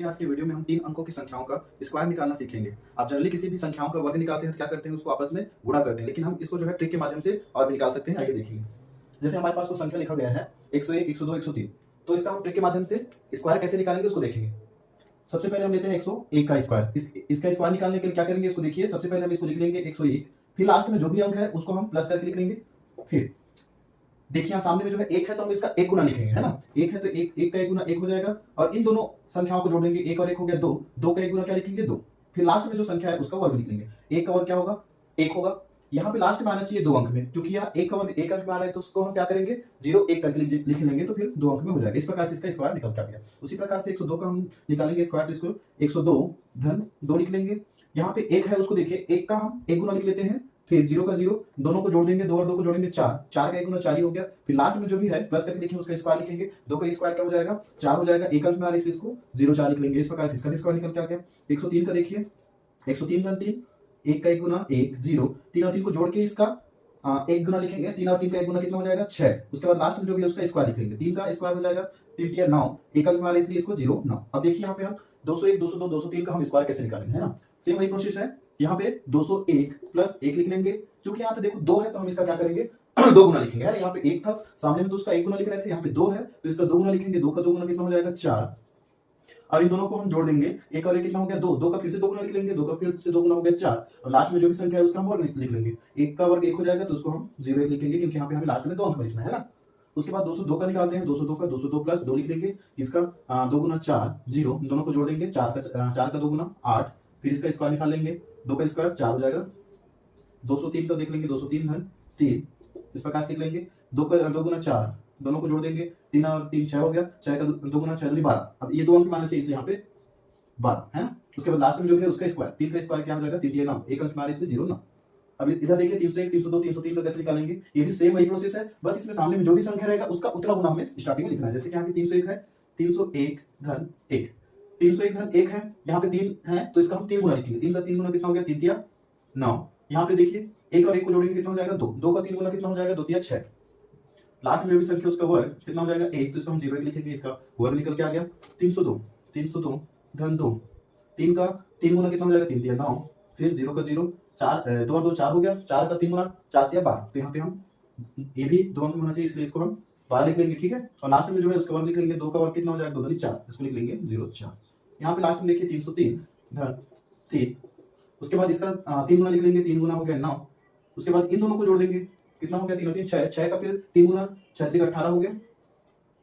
आज की वीडियो में हम 3 अंकों की संख्याओं का स्क्वायर निकालना सीखेंगे। आप जनरली किसी भी संख्याओं का वर्ग निकालते हैं तो क्या करते हैं, उसको आपस में गुणा करते हैं, लेकिन हम इसको जो है ट्रिक के माध्यम से और भी निकाल सकते हैं। आइए देखेंगे। जैसे हमारे पास कोई संख्या लिखा गया है 101, 102, 103, तो इसका हम ट्रिक के माध्यम से स्क्वायर कैसे निकालेंगे उसको देखेंगे। सबसे पहले हम लेते हैं 101 का स्क्वायर। इसका स्क्वायर निकालने के लिए क्या करेंगे, इसको देखिए। सबसे पहले हम इसको लिख लेंगे 101, फिर लास्ट में जो भी अंक है उसको हम प्लस करके लिख लेंगे। फिर देखिए यहाँ सामने में जो है एक है तो हम इसका एक गुना लिखेंगे, है ना। एक है तो एक का एक गुना एक हो जाएगा, और इन दोनों संख्याओं को जोड़ देंगे। एक और एक हो गया दो, दो का एक गुना क्या लिखेंगे, दो। फिर लास्ट में जो संख्या है उसका वर्ग लिख लेंगे। एक का वर्ग क्या होगा, एक होगा। यहाँ पे लास्ट में आना चाहिए 2 अंक में, क्योंकि यहाँ एक का वर्ग 1 अंक में आ रहा है, तो उसको हम क्या करेंगे 0 1 करके लिख लेंगे, तो फिर 2 अंक में हो जाएगा। इस प्रकार से इसका स्क्वायर निकल के आ गया। उसी प्रकार से 102 का हम निकालेंगे स्क्वायर, तो इसको 102 धन 2 लिख लेंगे। यहाँ पे एक है उसको देखिए, एक का हम एक गुना लिख लेते हैं, फिर 0 का 0, दोनों को जोड़ देंगे, 2 और 2 को जोड़ेंगे 4, 4 का एक गुना 4 ही हो गया। फिर लास्ट में जो भी है प्लस करके लिखेंगे, उसका स्क्वायर लिखेंगे। 2 का स्क्वायर क्या हो जाएगा, 4 हो जाएगा। एक अंक में आ रहा है इसको 0 4 लिख लेंगे। इस प्रकार से इसका स्क्वायर निकल के आ गया। 103 का देखिए, 103 धन 3, एक का एक गुना 1 0, 3 और 3 को जोड़ के इसका एक गुना लिखेंगे। 3 और 3 का एक गुना कितना हो जाएगा 6। उसके बाद लास्ट में जो भी है उसका स्क्वायर लिखेंगे। 3 का स्क्वायर हो जाएगा 3 3 9, एक अंक में आ रहा है इसलिए इसको 0 9। अब देखिए यहाँ पे हम 201 202 203 का हम स्क्वायर कैसे निकालेंगे, है ना। सेम वही प्रोसेस है। यहाँ पे 201 प्लस 1 लिख लेंगे। क्योंकि यहाँ पे देखो 2 है तो हम इसका क्या करेंगे 2 गुना लिखेंगे। यहाँ पे 1 था, सामने में तो उसका 1 गुना लिख रहे थे, यहाँ पे 2 है तो इसका 2 गुना लिखेंगे। 2 का 2 गुना कितना हो जाएगा 4। अब इन दोनों को हम जोड़ देंगे। एक और एक कितना हो गया 2, 2 का फिर से 2 गुना लिख लेंगे। 2 का फिर से 2 गुना हो गया 4, और लास्ट में जो भी संख्या है उसका हम वर्ग लिख लेंगे। 1 का वर्ग 1 हो जाएगा तो उसको हम 0 1 लिखेंगे, क्योंकि यहाँ पे हमें लास्ट में 2 अंक में लिखना है ना। उसके बाद 202 का निकालते हैं। 202 का 202 प्लस 2 लिख लेंगे। इसका 2 गुना 4 0, दोनों को जोड़ देंगे। 4 का 2 गुना 8, फिर इसका स्क्वायर निकाल लेंगे। 2 का स्क्वायर 4 हो जाएगा। 203 का देख लेंगे, 203 धन 3, इस प्रकार से लिख लेंगे। 2 का 2 गुना 4, दोनों को जोड़ देंगे। 3 और 3 6 हो गया। 6 का 2 गुना 6 12। अब ये 2 अंक मानना चाहिए इसलिए यहाँ पे 12, है ना। उसके बाद लास्ट में जो है उसका स्क्वायर, 3 का स्क्वायर क्या हो जाएगा 3 9, एक अंक मारे इसलिए 0 9। अब इधर देखिए 301 302 303 का कैसे निकालेंगे। ये भी सेम वही प्रोसेस है, बस इसमें सामने में जो भी संख्या रहेगा उसका उतना गुना हमें स्टार्टिंग में लिखना है। जैसे कि यहाँ पे 301 है, 301 धन 1, 301 धन 1 है। यहाँ पे 3 है तो इसका हम 3 गुना लिखेंगे। 3 का 3 गुना कितना हो गया 3 3 9। यहाँ पे देखिए 1 और 1 को जोड़ेंगे कितना हो जाएगा 2, 2 का 3 गुना कितना हो जाएगा 2 3 6। लास्ट में जो भी संख्या उसका वर्ग कितना हो जाएगा 1, तो इसको हम 0 1 लिखेंगे। इसका वर्ग निकल के आ गया 302, 302 धन 2, 3 का 3 गुना कितना हो जाएगा 3 3 9, फिर 0 का 0, 4 2 और 2 4 हो गया। 4 का 3 गुना 4 3 12, तो यहाँ पे हम ये भी 2 अंक में होना चाहिए इसलिए इसको हम 12 लिख लेंगे, ठीक है। और लास्ट में जो है उसका वर्ग लिख लेंगे। 2 का वर्ग कितना हो जाएगा 2 दूनी 4, इसको लिख लेंगे 0 4। यहाँ पे लास्ट में देखिए 303 धन 3, उसके बाद इसका 3 गुना लिख लेंगे। 3 गुना हो गया 9, उसके बाद इन दोनों को जोड़ देंगे। कितना हो गया 3 और 3 6, 6 का फिर 3 गुना 6 3 18 हो गया।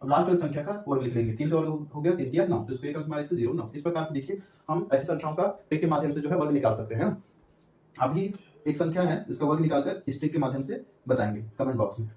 अब लास्ट वाली संख्या का वर्ग लिख लेंगे। 3 का वर्ग हो गया 3 3 9, तो इसको एक अंक मारे इसको 0 9। इस प्रकार से देखिए हम ऐसी संख्याओं का ट्रिक के माध्यम से जो है वर्ग निकाल सकते हैं। अभी एक संख्या है, इसका वर्ग निकालकर इस ट्रिक के माध्यम से बताएंगे कमेंट बॉक्स में।